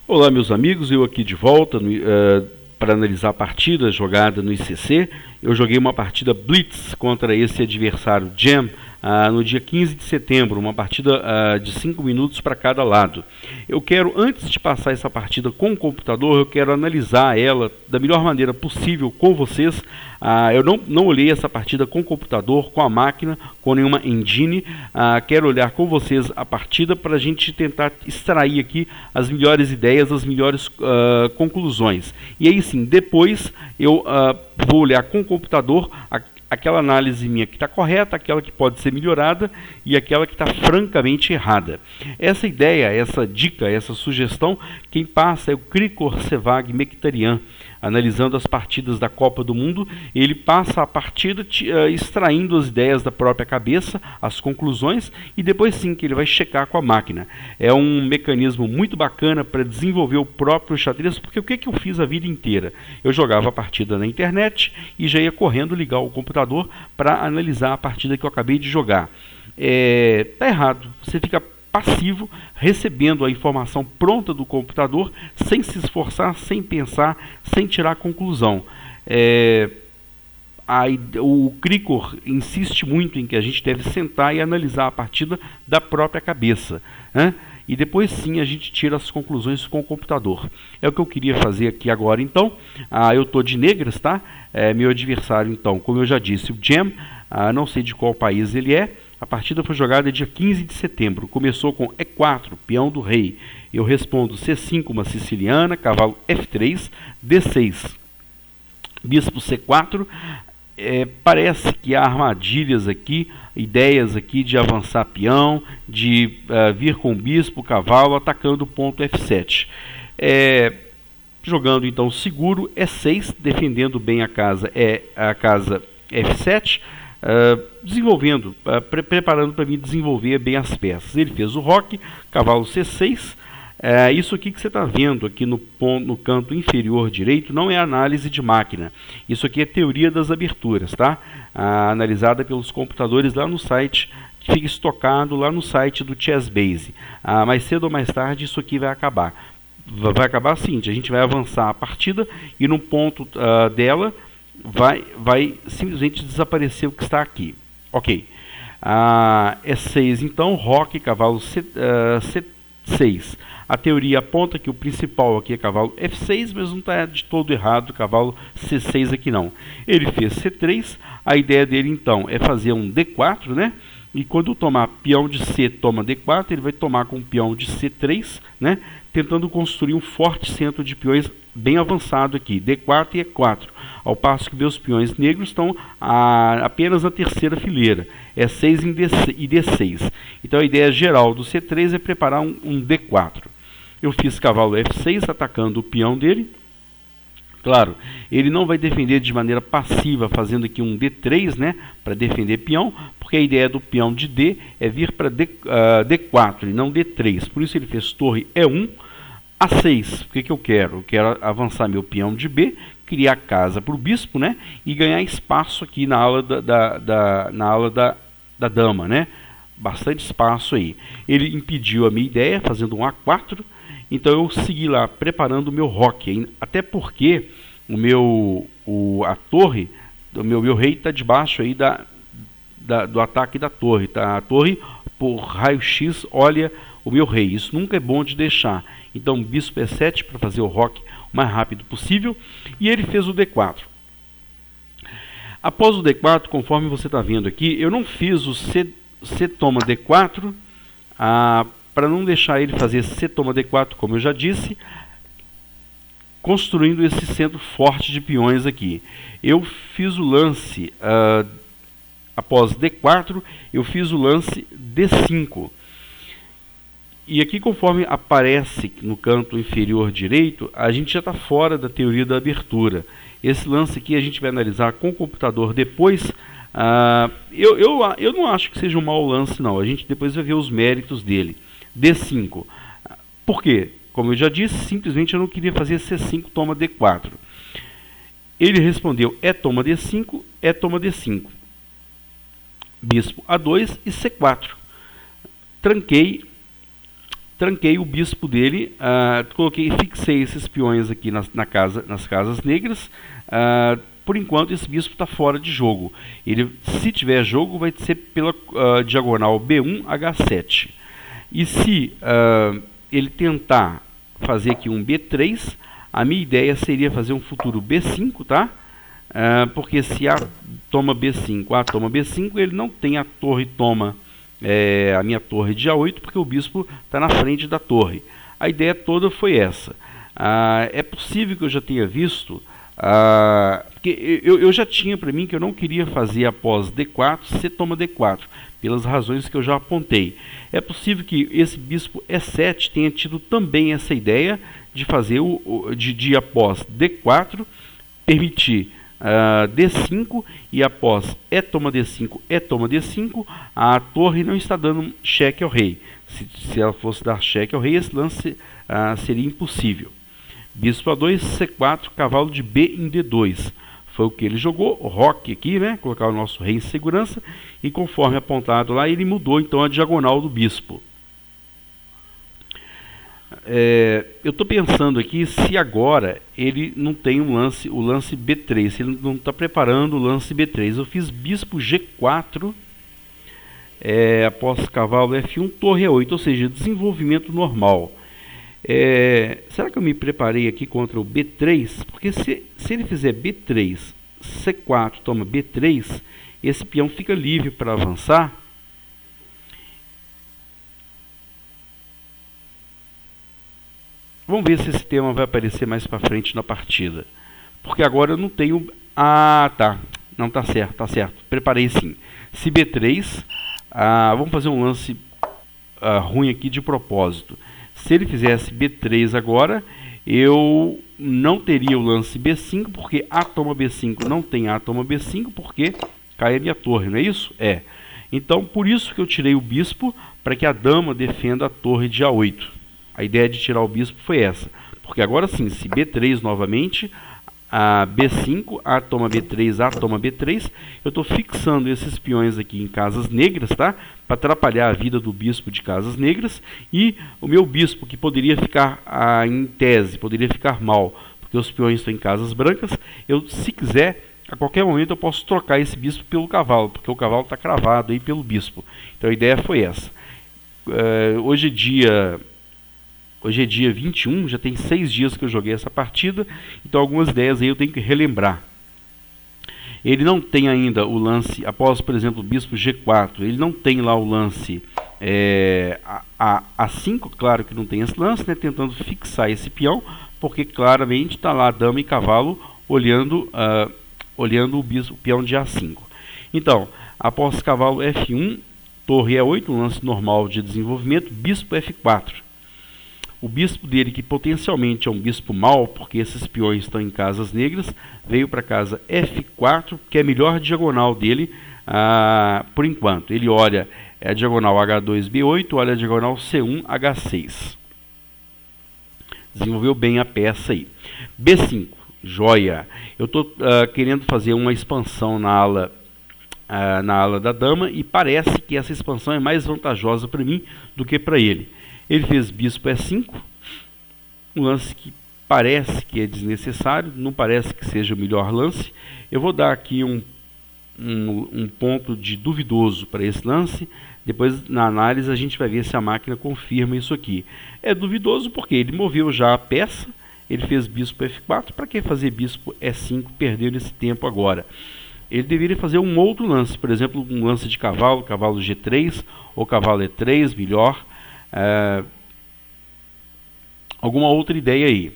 Olá, meus amigos, eu aqui de volta para analisar a partida jogada no ICC. Eu joguei uma partida Blitz contra esse adversário Jam no dia 15 de setembro, uma partida de 5 minutos para cada lado. Eu quero, antes de passar essa partida com o computador, eu quero analisar ela da melhor maneira possível com vocês. Eu não olhei essa partida com o computador, com a máquina, com nenhuma engine. Quero olhar com vocês a partida para a gente tentar extrair aqui as melhores ideias, as melhores conclusões. E aí sim, depois eu vou olhar com o computador aquela análise minha que está correta, aquela que pode ser melhorada e aquela que está francamente errada. Essa ideia, essa dica, essa sugestão, quem passa é o Krikor Sevag Mekhtarian, analisando as partidas da Copa do Mundo. Ele passa a partida extraindo as ideias da própria cabeça, as conclusões, e depois sim que ele vai checar com a máquina. É um mecanismo muito bacana para desenvolver o próprio xadrez, porque o que eu fiz a vida inteira? Eu jogava a partida na internet e já ia correndo ligar o computador para analisar a partida que eu acabei de jogar. Tá errado, você fica passivo, recebendo a informação pronta do computador, sem se esforçar, sem pensar, sem tirar a conclusão. O Krikor insiste muito em que a gente deve sentar e analisar a partida da própria cabeça, né? E depois sim a gente tira as conclusões com o computador. É o que eu queria fazer aqui agora. Então, eu estou de negras, tá? Meu adversário, então, como eu já disse, o Jam, não sei de qual país ele é. A partida foi jogada dia 15 de setembro. Começou com E4, peão do rei. Eu respondo C5, uma siciliana, cavalo F3, D6, bispo C4. Parece que há armadilhas aqui, ideias aqui de avançar peão, de vir com o bispo, cavalo, atacando o ponto F7. Jogando então seguro E6, defendendo bem a casa F7. Desenvolvendo, preparando para mim desenvolver bem as peças. Ele fez o roque, cavalo C6. Isso aqui que você está vendo aqui no canto inferior direito não é análise de máquina. Isso aqui é teoria das aberturas, tá? Analisada pelos computadores lá no site, que fica estocado lá no site do ChessBase. Mais cedo ou mais tarde isso aqui vai acabar. Vai acabar assim, a gente vai avançar a partida e no ponto dela vai simplesmente desaparecer o que está aqui. Ok. E6 então, roque, cavalo C6. A teoria aponta que o principal aqui é cavalo F6, mas não está de todo errado, cavalo C6 aqui não. Ele fez C3, a ideia dele então é fazer um D4, né? E quando tomar peão de C, toma D4, ele vai tomar com peão de C3, né? Tentando construir um forte centro de peões bem avançado aqui, D4 e E4. Ao passo que meus peões negros estão apenas na terceira fileira, E6 e D6. Então a ideia geral do C3 é preparar um D4. Eu fiz cavalo F6 atacando o peão dele. Claro, ele não vai defender de maneira passiva, fazendo aqui um D3, né, para defender peão, porque a ideia do peão de D é vir para D4 e não D3. Por isso ele fez torre E1, A6. O que eu quero? Eu quero avançar meu peão de B, criar casa para o bispo, né, e ganhar espaço aqui na ala da dama, né? Bastante espaço aí. Ele impediu a minha ideia, fazendo um A4. Então eu segui lá preparando o meu roque, até porque a torre do meu rei está debaixo aí do ataque da torre, tá? A torre por raio-x olha o meu rei. Isso nunca é bom de deixar. Então bispo E7 para fazer o roque o mais rápido possível, e ele fez o D4. Após o D4, conforme você está vendo aqui, eu não fiz o C toma D4 para não deixar ele fazer C toma D4, como eu já disse, construindo esse centro forte de peões aqui. Eu fiz o lance, após D4, eu fiz o lance D5. E aqui, conforme aparece no canto inferior direito, a gente já está fora da teoria da abertura. Esse lance aqui a gente vai analisar com o computador depois. Eu não acho que seja um mau lance, não. A gente depois vai ver os méritos dele. D5. Por quê? Como eu já disse, simplesmente eu não queria fazer C5, toma D4. Ele respondeu toma D5, toma D5. Bispo A2 e C4. Tranquei tranquei o bispo dele, fixei esses peões aqui nas casas negras. Por enquanto esse bispo está fora de jogo. Ele, se tiver jogo, vai ser pela diagonal B1, H7. E se ele tentar fazer aqui um B3, a minha ideia seria fazer um futuro B5, tá? Porque se A toma B5, A toma B5, ele não tem a torre toma a minha torre de A8, porque o bispo está na frente da torre. A ideia toda foi essa. É possível que eu já tenha visto, porque eu já tinha para mim que eu não queria fazer após D4, C toma D4, pelas razões que eu já apontei. É possível que esse bispo E7 tenha tido também essa ideia de fazer de após D4, permitir D5, e após E toma D5, E toma D5, a torre não está dando cheque ao rei. Se ela fosse dar cheque ao rei, esse lance seria impossível. Bispo A2, C4, cavalo de B em D2. Foi o que ele jogou, o roque aqui, né? Colocar o nosso rei em segurança, e conforme apontado lá, ele mudou então a diagonal do bispo. Eu estou pensando aqui se agora ele não tem o lance B3, se ele não está preparando o lance B3. Eu fiz bispo G4, após cavalo F1, torre E8, ou seja, desenvolvimento normal. Será que eu me preparei aqui contra o B3? Porque se ele fizer B3, C4 toma B3, esse peão fica livre para avançar. Vamos ver se esse tema vai aparecer mais para frente na partida. Porque agora eu não tenho... tá. Não, tá certo, tá certo. Preparei sim. Se B3, vamos fazer um lance ruim aqui de propósito. Se ele fizesse B3 agora, eu não teria o lance B5, porque A toma B5 não tem A toma B5, porque cai a minha torre, não é isso? Então, por isso que eu tirei o bispo, para que a dama defenda a torre de A8. A ideia de tirar o bispo foi essa. Porque agora sim, se B3 novamente, a B5, A toma B3, A toma B3, eu estou fixando esses peões aqui em casas negras, tá? Para atrapalhar a vida do bispo de casas negras, e o meu bispo, que poderia ficar em tese, poderia ficar mal, porque os peões estão em casas brancas, se quiser, a qualquer momento eu posso trocar esse bispo pelo cavalo, porque o cavalo está cravado aí pelo bispo. Então a ideia foi essa. Hoje é dia 21, já tem 6 dias que eu joguei essa partida, então algumas ideias aí eu tenho que relembrar. Ele não tem ainda o lance, após, por exemplo, o bispo G4, ele não tem lá o lance A5, claro que não tem esse lance, né, tentando fixar esse peão, porque claramente está lá dama e cavalo olhando o peão de A5. Então, após cavalo F1, torre E8, um lance normal de desenvolvimento, bispo F4. O bispo dele, que potencialmente é um bispo mau, porque esses peões estão em casas negras, veio para casa F4, que é a melhor diagonal dele por enquanto. Ele olha a diagonal H2, B8, olha a diagonal C1, H6. Desenvolveu bem a peça aí. B5, joia. Eu estou querendo fazer uma expansão na ala da dama, e parece que essa expansão é mais vantajosa para mim do que para ele. Ele fez bispo E5, um lance que parece que é desnecessário, não parece que seja o melhor lance. Eu vou dar aqui um ponto de duvidoso para esse lance. Depois, na análise, a gente vai ver se a máquina confirma isso aqui. É duvidoso porque ele moveu já a peça, ele fez bispo F4, para que fazer bispo E5, perdendo esse tempo agora? Ele deveria fazer um outro lance, por exemplo, um lance de cavalo G3, ou cavalo E3, melhor. Alguma outra ideia aí.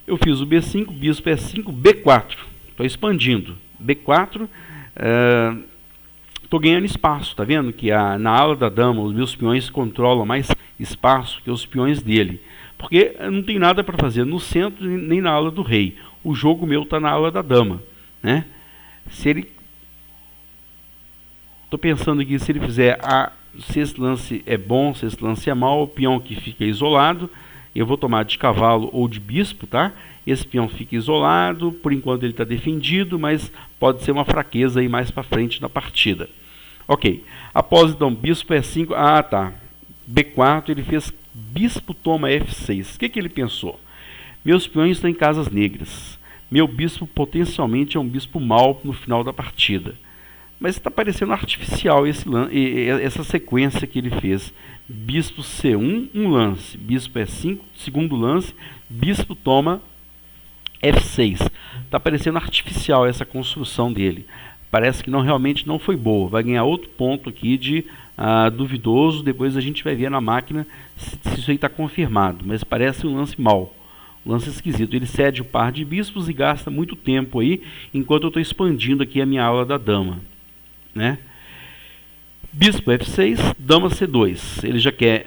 Eu fiz o B5, bispo E5, B4. Estou expandindo. B4, estou ganhando espaço. Tá vendo que na ala da dama os meus peões controlam mais espaço que os peões dele. Porque não tem nada para fazer no centro nem na ala do rei. O jogo meu está na ala da dama, né? Estou pensando aqui, se ele fizer se esse lance é bom, se esse lance é mau, o peão que fica isolado, eu vou tomar de cavalo ou de bispo, tá? Esse peão fica isolado, por enquanto ele está defendido, mas pode ser uma fraqueza aí mais para frente na partida. Ok, após então bispo E5, tá. B4, ele fez bispo toma F6. O que ele pensou? Meus peões estão em casas negras. Meu bispo potencialmente é um bispo mau no final da partida. Mas está parecendo artificial essa sequência que ele fez. Bispo C1, um lance. Bispo E5, segundo lance. Bispo toma F6. Está parecendo artificial essa construção dele. Parece que realmente não foi boa. Vai ganhar outro ponto aqui de duvidoso. Depois a gente vai ver na máquina se isso aí está confirmado. Mas parece um lance mau. Um lance esquisito. Ele cede o par de bispos e gasta muito tempo aí, enquanto eu estou expandindo aqui a minha aula da dama, né? Bispo F6, dama C2. Ele já quer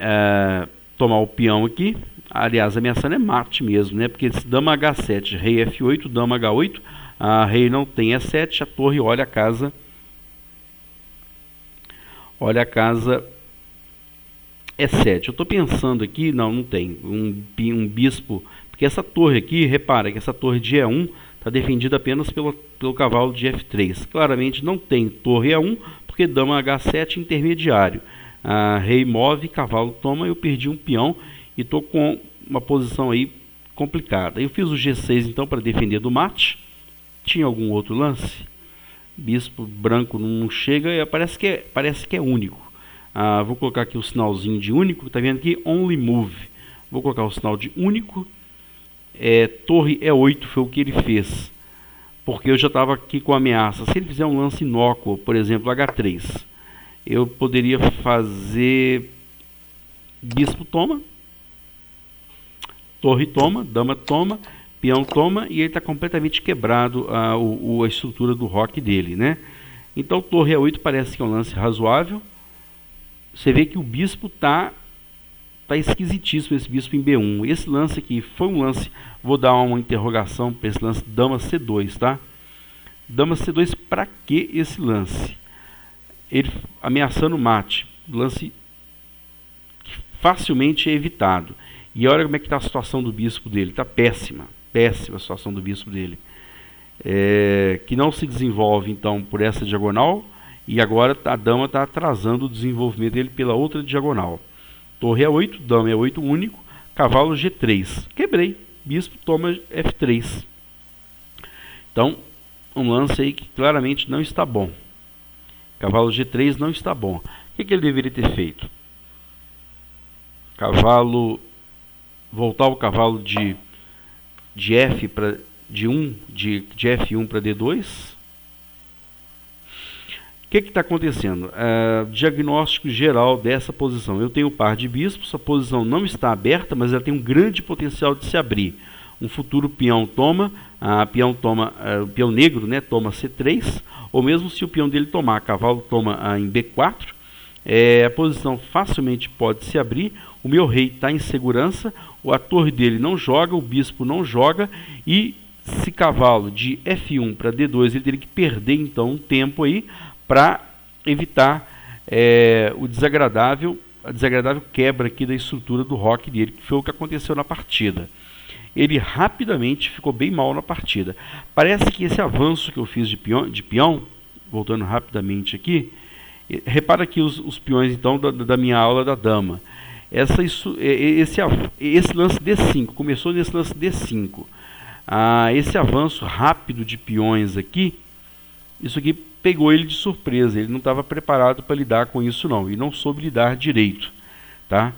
tomar o peão aqui. Aliás, ameaçando é mate mesmo, né? Porque esse dama H7, rei F8, dama H8, a rei não tem E7, a torre olha a casa. Olha a casa E7. Eu estou pensando aqui, não tem. Um bispo. Porque essa torre aqui, repara que essa torre de E1 está defendida apenas pelo cavalo de F3. Claramente não tem torre E1, porque dama H7 intermediário. Rei move, cavalo toma, eu perdi um peão e estou com uma posição aí complicada. Eu fiz o G6 então para defender do mate. Tinha algum outro lance? Bispo branco não chega, parece que é único. Vou colocar aqui o sinalzinho de único, está vendo aqui? Only move. Vou colocar o sinal de único. Torre E8 foi o que ele fez, porque eu já estava aqui com ameaça. Se ele fizer um lance inócuo, por exemplo, H3, eu poderia fazer bispo toma, torre toma, dama toma, peão toma, e ele está completamente quebrado a estrutura do roque dele, né? Então torre E8 parece que é um lance razoável. Você vê que o bispo tá esquisitíssimo, esse bispo em B1. Esse lance aqui foi um lance, vou dar uma interrogação para esse lance, dama C2, tá? Dama C2, para que esse lance? Ele ameaçando mate, lance que facilmente é evitado. E olha como é que está a situação do bispo dele, está péssima a situação do bispo dele. Que não se desenvolve então por essa diagonal, e agora a dama está atrasando o desenvolvimento dele pela outra diagonal. Torre E8, dama E8 único, cavalo G3. Quebrei, bispo toma F3. Então, um lance aí que claramente não está bom. Cavalo G3 não está bom. O que ele deveria ter feito? Voltar o cavalo de F para de F1 para D2. O que está acontecendo? Diagnóstico geral dessa posição. Eu tenho o par de bispos, a posição não está aberta, mas ela tem um grande potencial de se abrir. Um futuro peão toma, o peão negro, né, toma C3, ou mesmo se o peão dele tomar, cavalo toma em B4, a posição facilmente pode se abrir. O meu rei está em segurança, a torre dele não joga, o bispo não joga, e se cavalo de F1 para D2, ele teria que perder então um tempo aí para evitar a desagradável quebra aqui da estrutura do roque dele, que foi o que aconteceu na partida. Ele rapidamente ficou bem mal na partida. Parece que esse avanço que eu fiz de peão, voltando rapidamente aqui, repara aqui os peões então da minha aula da dama. Esse lance D5, começou nesse lance D5. Esse avanço rápido de peões aqui, isso aqui pegou ele de surpresa. Ele não estava preparado para lidar com isso não, e não soube lidar direito, tá?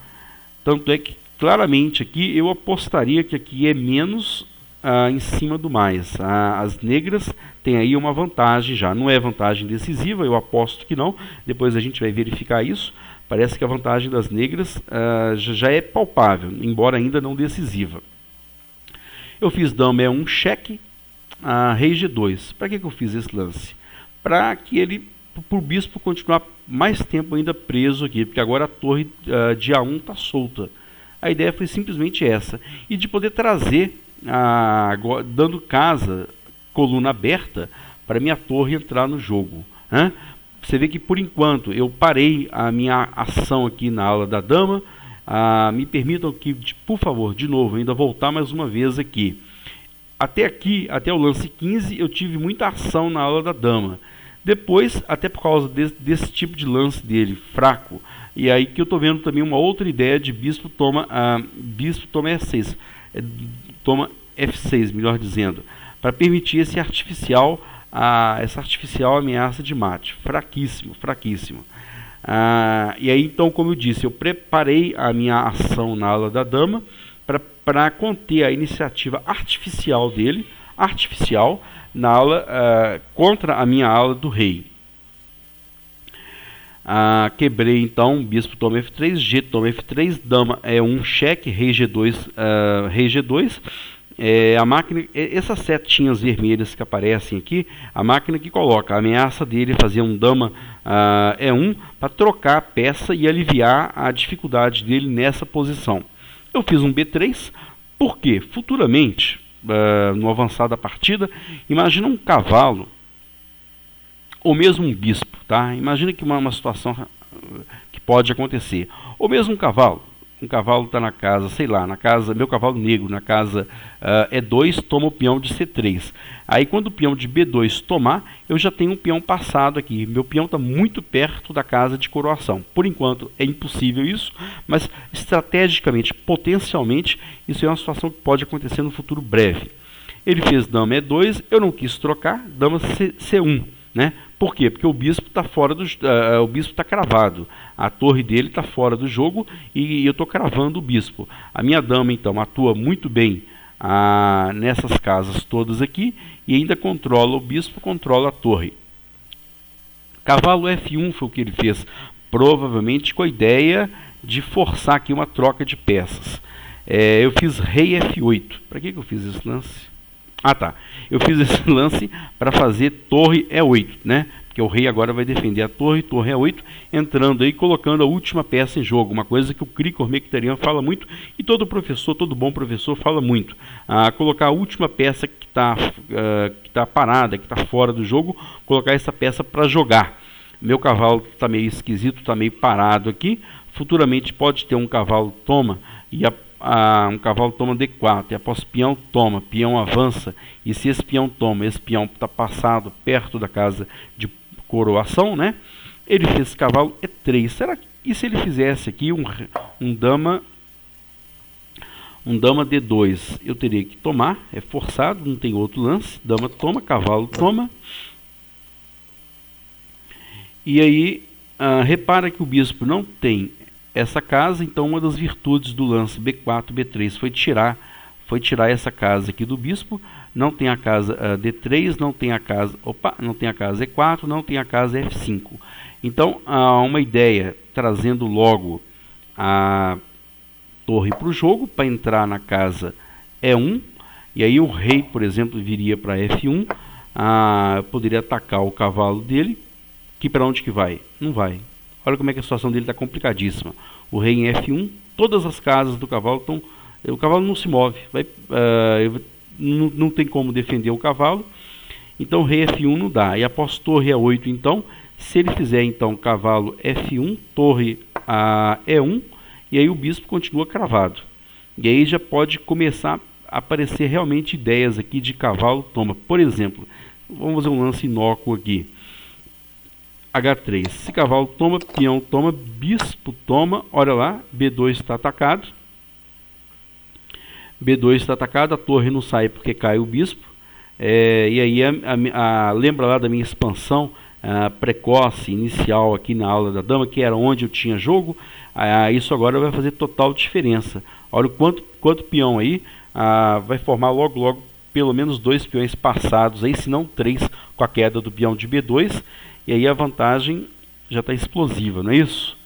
Tanto é que claramente aqui eu apostaria que aqui é menos em cima do mais. As negras têm aí uma vantagem já, não é vantagem decisiva, eu aposto que não, depois a gente vai verificar isso. Parece que a vantagem das negras já é palpável, embora ainda não decisiva. Eu fiz dama E1 cheque, rei G2. Para que eu fiz esse lance? Para o bispo continuar mais tempo ainda preso aqui, porque agora a torre de A1 está solta. A ideia foi simplesmente essa, e de poder trazer, dando casa, coluna aberta, para minha torre entrar no jogo, né? Você vê que por enquanto eu parei a minha ação aqui na aula da dama. Me permitam que, por favor, de novo, ainda voltar mais uma vez aqui. Até aqui, até o lance 15, eu tive muita ação na aula da dama. Depois, até por causa desse tipo de lance dele, fraco, e aí que eu estou vendo também uma outra ideia de bispo toma F6, toma F6, melhor dizendo, para permitir essa artificial ameaça de mate, fraquíssimo, fraquíssimo. E aí então, como eu disse, eu preparei a minha ação na ala da dama para conter a iniciativa artificial dele, na ala contra a minha ala do rei. Quebrei então, bispo toma F3, G toma F3, dama E1, cheque, rei G2, rei G2. A máquina, essas setinhas vermelhas que aparecem aqui, a máquina que coloca a ameaça dele fazer um dama E1 para trocar a peça e aliviar a dificuldade dele nessa posição. Eu fiz um B3, porque futuramente, no avançar da partida, imagina um cavalo, ou mesmo um bispo, tá? Imagina que uma situação que pode acontecer, ou mesmo um cavalo está na casa, sei lá, na casa, meu cavalo negro, na casa E2, toma o peão de C3. Aí quando o peão de B2 tomar, eu já tenho um peão passado aqui. Meu peão está muito perto da casa de coroação. Por enquanto é impossível isso, mas estrategicamente, potencialmente, isso é uma situação que pode acontecer no futuro breve. Ele fez dama E2, eu não quis trocar, dama C1, né? Por quê? Porque o bispo está fora do, o bispo está cravado. A torre dele está fora do jogo e eu estou cravando o bispo. A minha dama então atua muito bem nessas casas todas aqui e ainda controla o bispo, controla a torre. Cavalo F1 foi o que ele fez, provavelmente com a ideia de forçar aqui uma troca de peças. Eu fiz rei F8. Para que eu fiz esse lance? Tá. Eu fiz esse lance para fazer torre E8, né? Porque o rei agora vai defender a torre E8, entrando aí, colocando a última peça em jogo. Uma coisa que o Krikor Mekhitaryan fala muito e todo professor, todo bom professor fala muito. Colocar a última peça que tá parada, que está fora do jogo, colocar essa peça para jogar. Meu cavalo está meio esquisito, está meio parado aqui. Futuramente pode ter um cavalo toma e um cavalo toma D4, e após peão toma, peão avança, e se esse peão toma, esse peão está passado perto da casa de coroação, né? Ele fez esse cavalo E3. Será que, e se ele fizesse aqui um dama D2? Eu teria que tomar, é forçado, não tem outro lance. Dama toma, cavalo toma. E aí, repara que o bispo não tem essa casa, então uma das virtudes do lance B4, B3 foi tirar essa casa aqui do bispo. Não tem a casa D3, não tem a casa E4, não tem a casa F5. Então, uma ideia trazendo logo a torre para o jogo, para entrar na casa E1, e aí o rei, por exemplo, viria para F1, poderia atacar o cavalo dele, que para onde que vai? Não vai. Olha como é que a situação dele está complicadíssima. O rei em F1, todas as casas do cavalo estão... O cavalo não se move, não tem como defender o cavalo. Então rei F1 não dá. E após torre E8, então, se ele fizer então cavalo F1, torre E1, e aí o bispo continua cravado. E aí já pode começar a aparecer realmente ideias aqui de cavalo toma. Por exemplo, vamos fazer um lance inócuo aqui. H3, se cavalo toma, peão toma, bispo toma, olha lá, B2 está atacado. B2 está atacado, a torre não sai porque cai o bispo. E aí, lembra lá da minha expansão precoce, inicial aqui na aula da dama, que era onde eu tinha jogo. Isso agora vai fazer total diferença. Olha o quanto peão aí, vai formar logo pelo menos 2 peões passados, aí, se não 3, com a queda do peão de B2. E aí a vantagem já está explosiva, não é isso?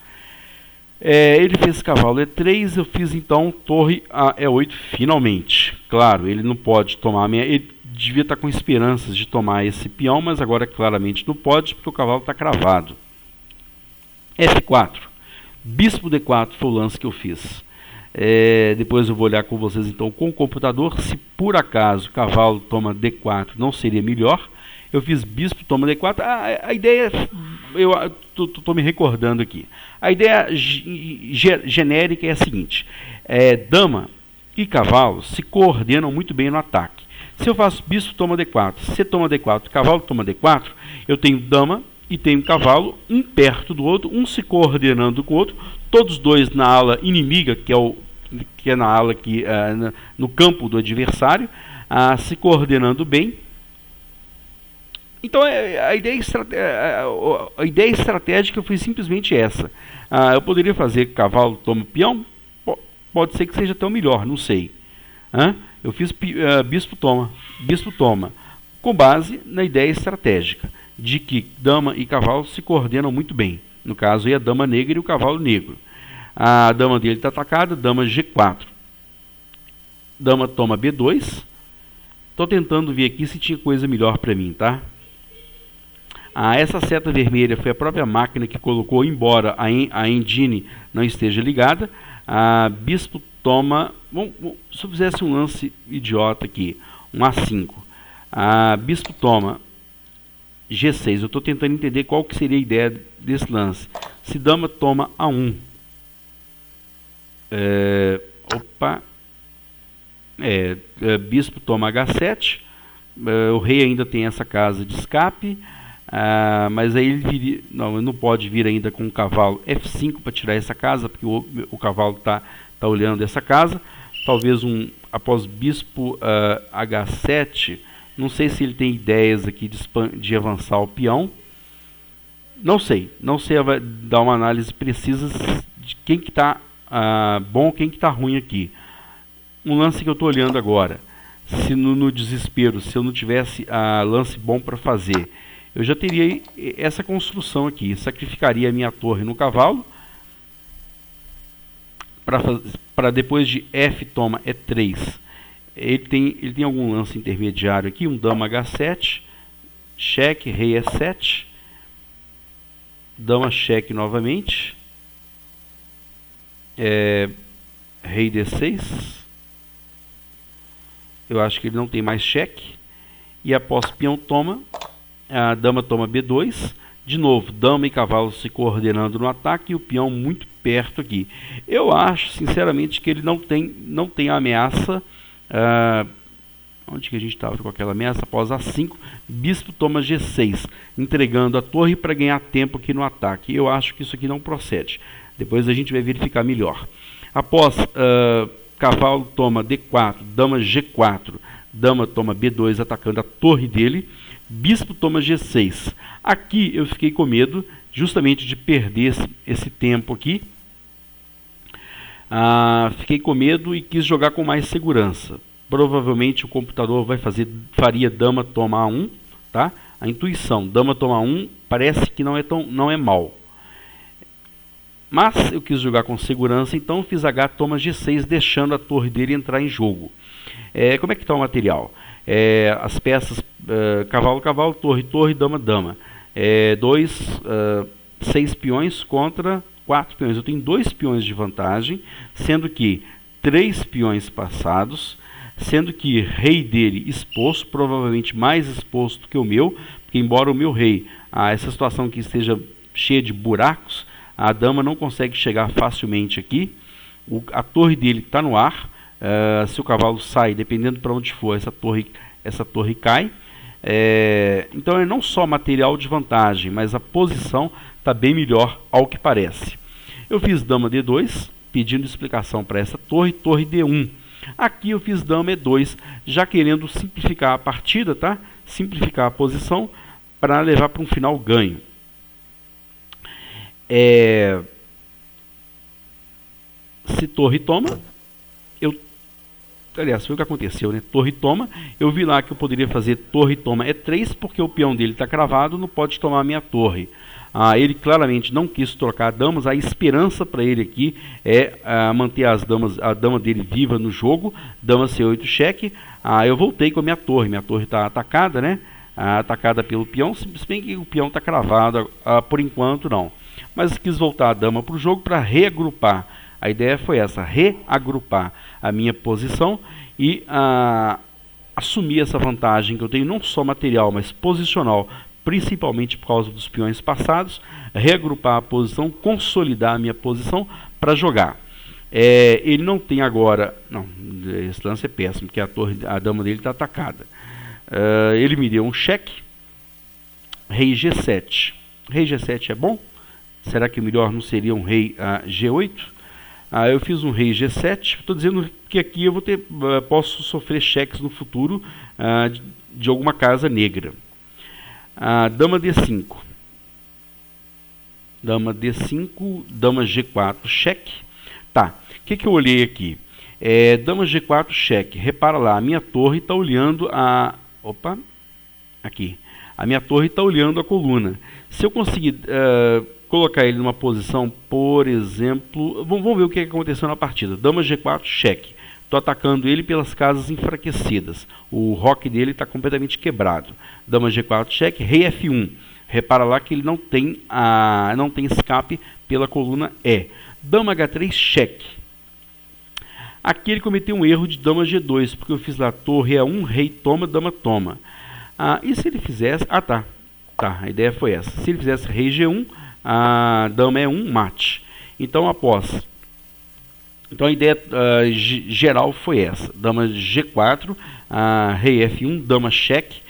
Ele fez cavalo E3, eu fiz então torre E8 finalmente. Claro, ele não pode tomar, ele devia estar com esperanças de tomar esse peão, mas agora claramente não pode, porque o cavalo está cravado. F4, bispo D4 foi o lance que eu fiz. Depois eu vou olhar com vocês então com o computador, se por acaso cavalo toma D4 não seria melhor. Eu fiz bispo toma D4. A ideia, eu estou me recordando aqui. A ideia genérica é a seguinte: dama e cavalo se coordenam muito bem no ataque. Se eu faço bispo toma D4, C toma D4, cavalo toma D4, Eu tenho dama e tenho cavalo, um perto do outro, um se coordenando com o outro, todos dois na ala inimiga, que é na ala no campo do adversário, se coordenando bem. Então a ideia estratégica foi simplesmente essa. Eu poderia fazer cavalo toma peão, pode ser que seja até o melhor, não sei. Eu fiz bispo toma, com base na ideia estratégica de que dama e cavalo se coordenam muito bem. No caso, aí a dama negra e o cavalo negro. A dama dele está atacada, dama G4. Dama toma B2. Estou tentando ver aqui se tinha coisa melhor para mim, tá? Essa seta vermelha foi a própria máquina que colocou, embora a engine não esteja ligada. Bispo toma... se eu fizesse um lance idiota aqui, um A5. Bispo toma G6. Eu estou tentando entender qual que seria a ideia desse lance. Se dama toma A1. Bispo toma H7. O rei ainda tem essa casa de escape. Mas aí ele não pode vir ainda com o cavalo F5 para tirar essa casa, porque o cavalo está olhando essa casa. Talvez após bispo H7, não sei se ele tem ideias aqui de avançar o peão. Não sei dar uma análise precisa de quem que está bom, quem que está ruim aqui. Um lance que eu estou olhando agora, se no desespero, se eu não tivesse lance bom para fazer, eu já teria essa construção aqui. Sacrificaria a minha torre no cavalo, para depois de F toma E3. Ele tem algum lance intermediário aqui, um dama H7, cheque, rei E7, dama cheque novamente, rei D6. Eu acho que ele não tem mais cheque. E após peão toma, a dama toma B2. De novo, dama e cavalo se coordenando no ataque e o peão muito perto aqui. Eu acho, sinceramente, que ele não tem ameaça. Onde que a gente estava com aquela ameaça? Após A5, bispo toma G6, entregando a torre para ganhar tempo aqui no ataque. Eu acho que isso aqui não procede. Depois a gente vai verificar melhor. Após cavalo toma D4, dama G4, dama toma B2, atacando a torre dele. Bispo toma G6. Aqui eu fiquei com medo justamente de perder esse tempo aqui. Fiquei com medo e quis jogar com mais segurança. Provavelmente o computador faria dama toma A1, tá? A intuição, dama toma A1 parece que não é mal. Mas eu quis jogar com segurança, então fiz H toma G6, deixando a torre dele entrar em jogo. Como é que está o material? As peças cavalo, cavalo, torre, torre, dama, dama. 6 peões contra 4 peões. Eu tenho 2 peões de vantagem, sendo que 3 peões passados, sendo que rei dele exposto, provavelmente mais exposto que o meu, porque embora o meu rei, essa situação aqui esteja cheia de buracos, a dama não consegue chegar facilmente aqui. A torre dele está no ar. Se o cavalo sai, dependendo para onde for, essa torre cai. Então é não só material de vantagem, mas a posição está bem melhor ao que parece. Eu fiz dama D2, pedindo explicação para essa torre, torre D1. Aqui eu fiz dama E2, já querendo simplificar a partida, tá? Simplificar a posição para levar para um final ganho. Se torre toma, aliás, foi o que aconteceu, né? Torre toma, eu vi lá que eu poderia fazer torre toma E3, porque o peão dele está cravado, não pode tomar a minha torre. Ele claramente não quis trocar damas. A esperança para ele aqui é manter a dama dele viva no jogo. Dama C8 cheque. Eu voltei com a minha torre está atacada, né? Atacada pelo peão, se bem que o peão está cravado, por enquanto não. Mas quis voltar a dama para o jogo para reagrupar. A ideia foi essa, reagrupar a minha posição e assumir essa vantagem que eu tenho, não só material, mas posicional, principalmente por causa dos peões passados, reagrupar a posição, consolidar a minha posição para jogar. Ele não tem agora... Não, esse lance é péssimo, porque a dama dele está atacada. Ele me deu um cheque, rei G7. Rei G7 é bom? Será que o melhor não seria um rei G8? Eu fiz um rei G7. Estou dizendo que aqui eu vou ter, posso sofrer cheques no futuro de alguma casa negra. Dama D5. Dama D5, dama G4, cheque. Tá, o que eu olhei aqui? Dama G4, cheque. Repara lá, a minha torre está olhando a... Opa, aqui. A minha torre está olhando a coluna. Se eu conseguir colocar ele numa posição, por exemplo... Vamos ver o que aconteceu na partida. Dama G4, cheque. Estou atacando ele pelas casas enfraquecidas. O roque dele está completamente quebrado. Dama G4, cheque. Rei F1. Repara lá que ele não tem escape pela coluna E. Dama H3, cheque. Aqui ele cometeu um erro de dama G2, porque eu fiz lá torre E1, rei toma, dama toma. E se ele fizesse... tá, a ideia foi essa. Se ele fizesse rei G1, dama E1, mate. Então, Então a ideia geral foi essa. Dama G4, rei F1, dama cheque.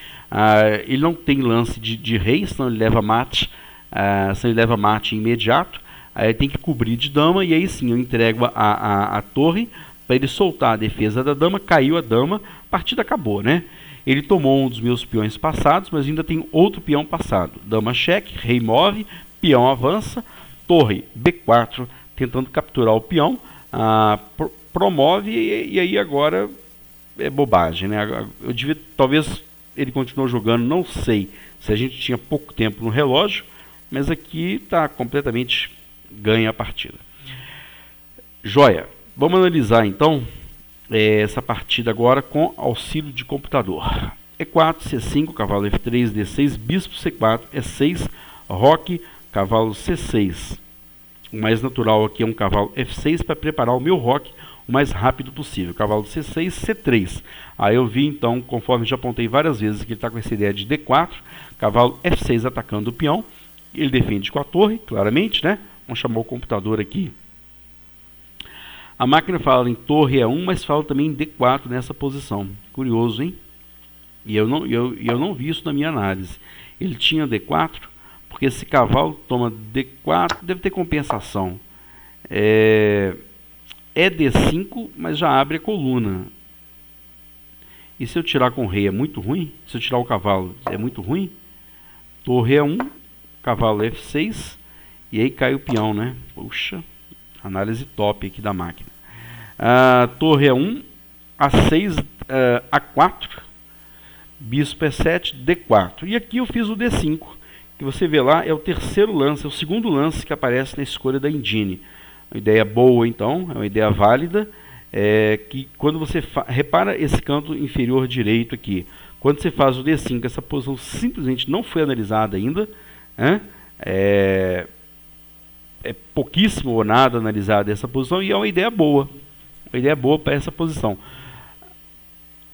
Ele não tem lance de rei, senão ele leva mate. Senão ele leva mate imediato. Aí ele tem que cobrir de dama, e aí sim eu entrego a torre para ele soltar a defesa da dama. Caiu a dama, a partida acabou, né? Ele tomou um dos meus peões passados, mas ainda tem outro peão passado. Dama cheque, rei move, peão avança, torre B4, tentando capturar o peão. Promove, e aí agora é bobagem, né? Eu devia, talvez ele continuou jogando, não sei se a gente tinha pouco tempo no relógio, mas aqui está completamente ganha a partida. Joia, vamos analisar então essa partida agora com auxílio de computador. E4, C5, cavalo F3, D6, bispo C4, E6, roque, cavalo C6. O mais natural aqui é um cavalo F6 para preparar o meu roque o mais rápido possível. Cavalo C6, C3. Aí eu vi então, conforme já apontei várias vezes, que ele está com essa ideia de D4. Cavalo F6 atacando o peão. Ele defende com a torre, claramente, né? Vamos chamar o computador aqui. A máquina fala em torre E1, mas fala também em D4 nessa posição. Curioso, hein? E eu não vi isso na minha análise. Ele tinha D4... porque esse cavalo toma D4, deve ter compensação. É D5, mas já abre a coluna. E se eu tirar com o rei é muito ruim? Se eu tirar o cavalo é muito ruim? Torre E1, cavalo F6, e aí cai o peão, né? Puxa, análise top aqui da máquina. Torre E1, A6, A4, bispo E7, D4. E aqui eu fiz o D5. Que você vê lá é o terceiro lance, é o segundo lance que aparece na escolha da Indine. Uma ideia boa, então, é uma ideia válida, que quando você repara esse canto inferior direito aqui, quando você faz o D5, essa posição simplesmente não foi analisada ainda, né? É pouquíssimo ou nada analisada essa posição, e é uma ideia boa para essa posição.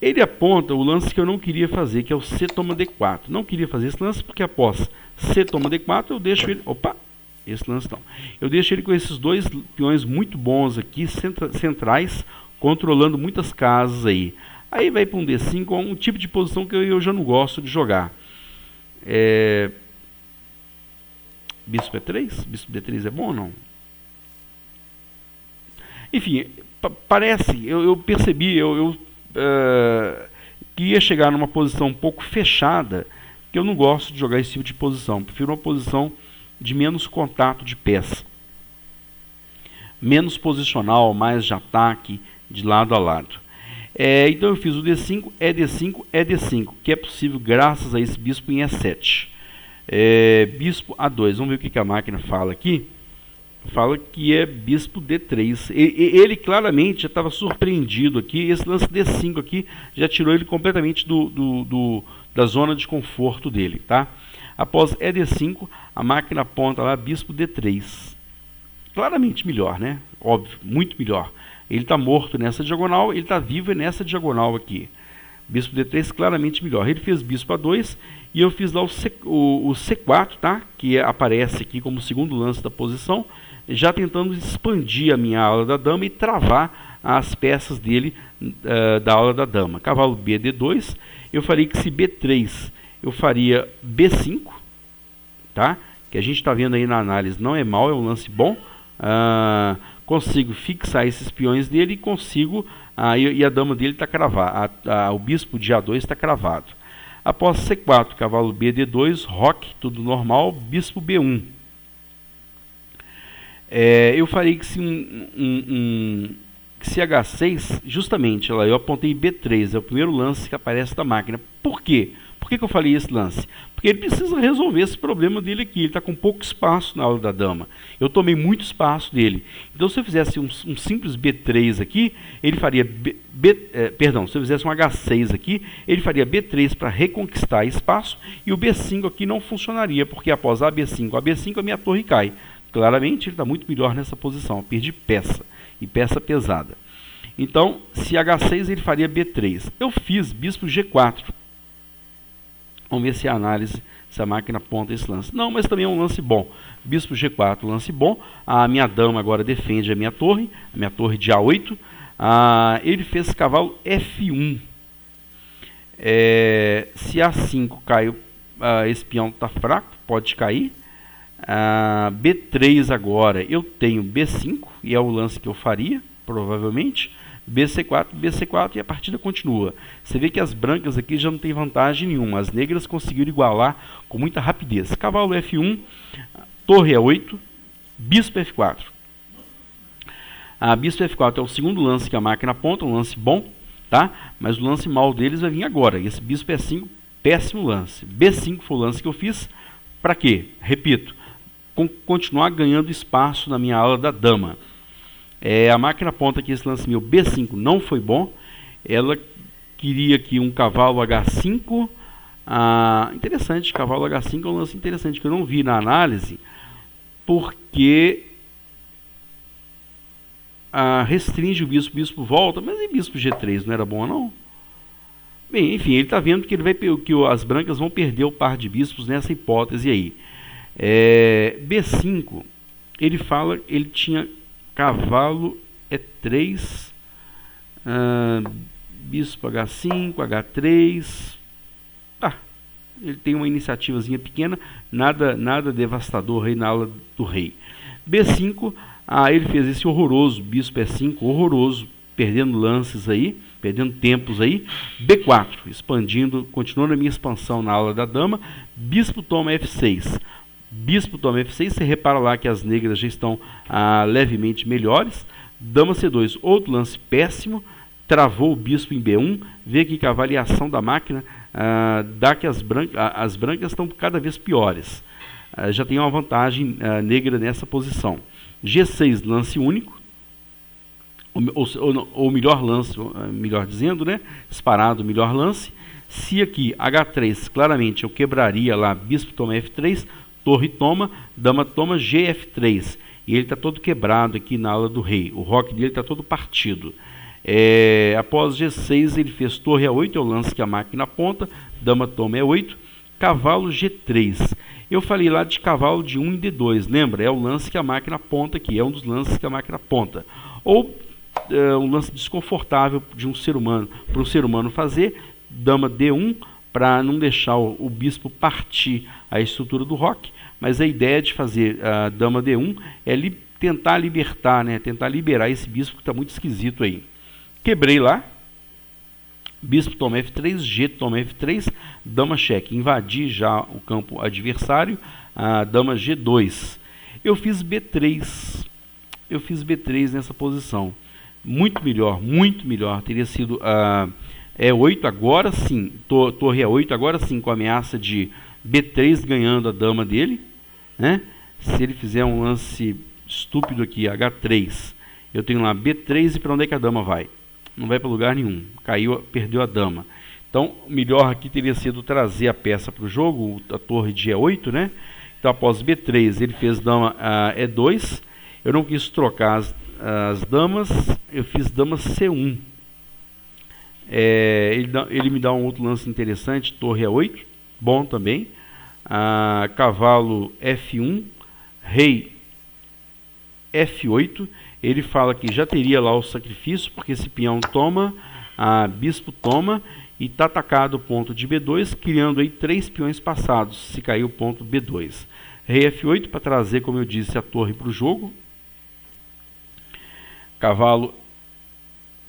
Ele aponta o lance que eu não queria fazer, que é o C toma D4. Não queria fazer esse lance porque após C toma D4 eu deixo ele... Opa! Esse lance não. Eu deixo ele com esses dois peões muito bons aqui, centrais, controlando muitas casas aí. Aí vai para um D5, um tipo de posição que eu já não gosto de jogar. Bispo E3? Bispo D3 é bom ou não? Enfim, parece... Eu percebi... que ia chegar numa posição um pouco fechada, que eu não gosto de jogar esse tipo de posição. Prefiro uma posição de menos contato de peça, menos posicional, mais de ataque de lado a lado. Então eu fiz o D5, D5, D5, que é possível graças a esse bispo em E7. Bispo A2, vamos ver o que a máquina fala aqui. Fala que é bispo D3. Ele claramente já estava surpreendido aqui. Esse lance D5 aqui já tirou ele completamente da zona de conforto dele, tá? Após D5, a máquina aponta lá bispo D3. Claramente melhor, né? Óbvio, muito melhor. Ele está morto nessa diagonal, ele está vivo nessa diagonal aqui. Bispo D3 claramente melhor. Ele fez bispo A2 e eu fiz lá o C4, tá? Que aparece aqui como segundo lance da posição, já tentando expandir a minha ala da dama e travar as peças dele da ala da dama. Cavalo B, D2, eu faria que se B3, eu faria B5, tá? Que a gente está vendo aí na análise, não é mal, é um lance bom. Consigo fixar esses peões dele e consigo, e a dama dele está cravada, o bispo de A2 está cravado. Após C4, cavalo B, D2, roque, tudo normal, bispo B1. Eu falei que se se H6, justamente, lá eu apontei B3, é o primeiro lance que aparece da máquina. Por quê? Por que eu falei esse lance? Porque ele precisa resolver esse problema dele aqui. Ele está com pouco espaço na aula da dama. Eu tomei muito espaço dele. Então, se eu fizesse um simples B3 aqui, ele faria se eu fizesse um H6 aqui, ele faria B3 para reconquistar espaço, e o B5 aqui não funcionaria, porque após a B5, a minha torre cai. Claramente, ele está muito melhor nessa posição. Eu perdi peça, e peça pesada. Então, se H6, ele faria B3. Eu fiz bispo G4. Vamos ver se a análise, se a máquina aponta esse lance. Não, mas também é um lance bom. Bispo G4, lance bom. A minha dama agora defende a minha torre de A8. Ele fez cavalo F1. Se A5 caiu, esse peão está fraco, pode cair. B3 agora, eu tenho B5, e é o lance que eu faria, provavelmente. BC4, e a partida continua. Você vê que as brancas aqui já não tem vantagem nenhuma. As negras conseguiram igualar com muita rapidez. Cavalo F1, torre E8, bispo F4. Bispo F4 é o segundo lance que a máquina aponta, um lance bom, tá? Mas o lance mal deles vai vir agora. Esse bispo F5, péssimo lance. B5 foi o lance que eu fiz. Para quê? Repito, continuar ganhando espaço na minha ala da dama. A máquina aponta que esse lance meu B5 não foi bom. Ela queria aqui um cavalo H5. Interessante, cavalo H5 é um lance interessante que eu não vi na análise, porque restringe o bispo volta, mas e bispo G3 não era bom não? Bem, enfim, ele está vendo que as brancas vão perder o par de bispos nessa hipótese aí. B5, ele tinha cavalo E3, bispo H5, H3. Ele tem uma iniciativazinha pequena, nada devastador aí na ala do rei. B5, ele fez esse horroroso bispo E5, horroroso, perdendo lances aí, perdendo tempos aí. B4, expandindo, continuando a minha expansão na ala da dama. Bispo toma F6. Bispo toma F6, você repara lá que as negras já estão levemente melhores. Dama C2, outro lance péssimo, travou o bispo em B1. Vê aqui que a avaliação da máquina dá que as brancas estão cada vez piores. Já tem uma vantagem negra nessa posição. G6, lance único, ou melhor lance, melhor dizendo, né? Disparado, melhor lance. Se aqui H3, claramente eu quebraria lá, bispo toma F3, torre toma, dama toma, GF3. E ele está todo quebrado aqui na ala do rei. O roque dele está todo partido. Após G6, ele fez torre A8, é o lance que a máquina aponta. Dama toma E8. Cavalo G3. Eu falei lá de cavalo de 1 em D2, lembra? É o lance que a máquina aponta aqui. É um dos lances que a máquina aponta. Ou um lance desconfortável de um ser humano, para um ser humano fazer. Dama D1, para não deixar o bispo partir a estrutura do roque, mas a ideia de fazer a dama D1 é tentar libertar, né? Tentar liberar esse bispo que está muito esquisito aí. Quebrei lá, bispo toma F3, G toma F3, dama cheque, invadi já o campo adversário, dama G2. Eu fiz B3, nessa posição, muito melhor, teria sido E8 agora sim, torre E8 agora sim, com a ameaça de B3 ganhando a dama dele, né? Se ele fizer um lance estúpido aqui, H3, eu tenho lá B3 e para onde é que a dama vai? Não vai para lugar nenhum, perdeu a dama. Então, melhor aqui teria sido trazer a peça para o jogo, a torre de E8, né? Então, após B3, ele fez dama E2, eu não quis trocar as damas, eu fiz dama C1. Ele me dá um outro lance interessante, torre A8, bom também. Cavalo F1, rei F8. Ele fala que já teria lá o sacrifício, porque esse peão toma bispo toma e está atacado o ponto de B2, criando aí 3 peões passados, se cair o ponto B2. Rei F8 para trazer, como eu disse, a torre para o jogo. Cavalo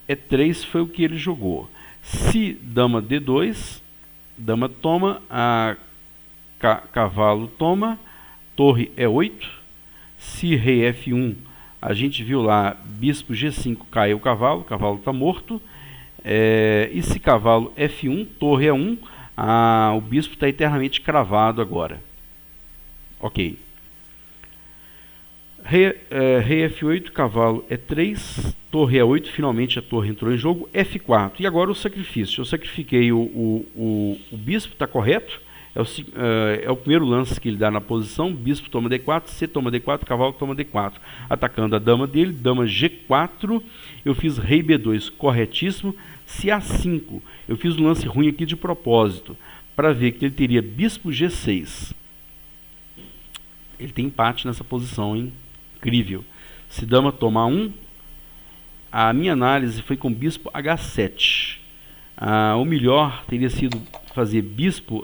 E3 foi o que ele jogou. Se dama D2, dama toma, cavalo toma, torre E8. Se rei F1, a gente viu lá, bispo G5, caiu o cavalo está morto. E se cavalo F1, torre E1, o bispo está eternamente cravado agora. Ok. Rei F8, cavalo E3, torre E8, finalmente a torre entrou em jogo, F4. E agora o sacrifício. Eu sacrifiquei o bispo, está correto? É o primeiro lance que ele dá na posição, bispo toma D4, C toma D4, cavalo toma D4. Atacando a dama dele, dama G4, eu fiz rei B2, corretíssimo. Se A5, eu fiz um lance ruim aqui de propósito, para ver que ele teria bispo G6. Ele tem empate nessa posição, hein? Incrível. Se dama toma 1, a minha análise foi com bispo H7. O melhor teria sido fazer bispo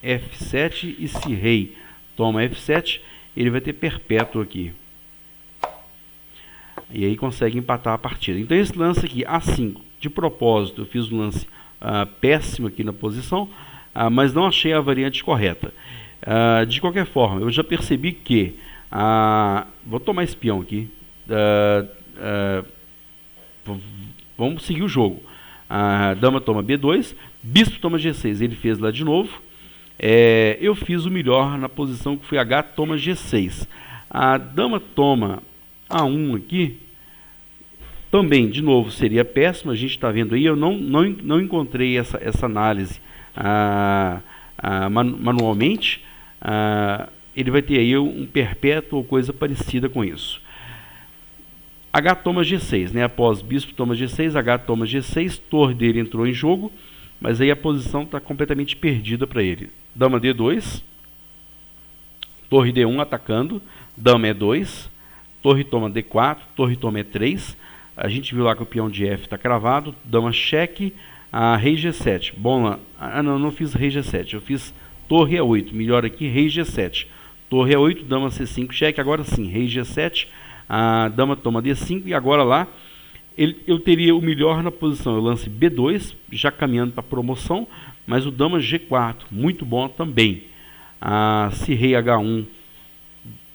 F7, e se rei toma F7, ele vai ter perpétuo aqui. E aí consegue empatar a partida. Então esse lance aqui, A5, de propósito, eu fiz um lance péssimo aqui na posição, mas não achei a variante correta. De qualquer forma, eu já percebi que vou tomar esse peão aqui. Vamos seguir o jogo. Dama toma B2, bispo toma G6, ele fez lá de novo. Eu fiz o melhor na posição que foi H toma G6. A dama toma A1 aqui, também, de novo, seria péssimo. A gente está vendo aí, eu não encontrei essa análise manualmente. Ele vai ter aí um perpétuo ou coisa parecida com isso. H toma G6, né? Após bispo toma G6, H toma G6, torre dele entrou em jogo, mas aí a posição está completamente perdida para ele. Dama D2, torre D1 atacando, dama E2, torre toma D4, torre toma E3, a gente viu lá que o peão de F está cravado, dama cheque, rei G7. Bom lá, não fiz rei G7, eu fiz torre E8, melhor aqui, rei G7. Torre E8, dama C5, cheque, agora sim, rei G7, a dama toma D5, e agora lá, eu teria o melhor na posição, eu lance B2, já caminhando para promoção, mas o dama G4, muito bom também. Se rei H1,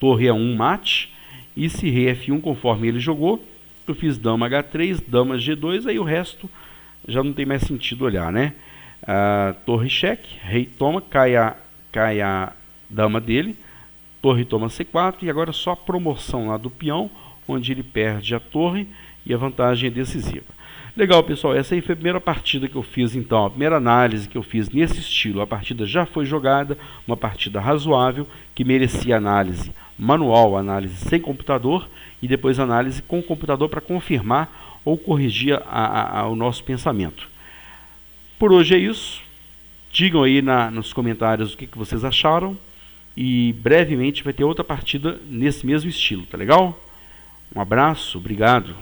torre E1 mate, e se rei F1, conforme ele jogou, eu fiz dama H3, dama G2, aí o resto já não tem mais sentido olhar, né? Torre cheque, rei toma, cai a dama dele, torre toma C4, e agora só a promoção lá do peão, onde ele perde a torre, e a vantagem é decisiva. Legal, pessoal, essa aí foi a primeira partida que eu fiz, então, a primeira análise que eu fiz nesse estilo. A partida já foi jogada, uma partida razoável, que merecia análise manual, análise sem computador, e depois análise com computador para confirmar ou corrigir o nosso pensamento. Por hoje é isso. Digam aí nos comentários o que vocês acharam, e brevemente vai ter outra partida nesse mesmo estilo, tá legal? Um abraço, obrigado.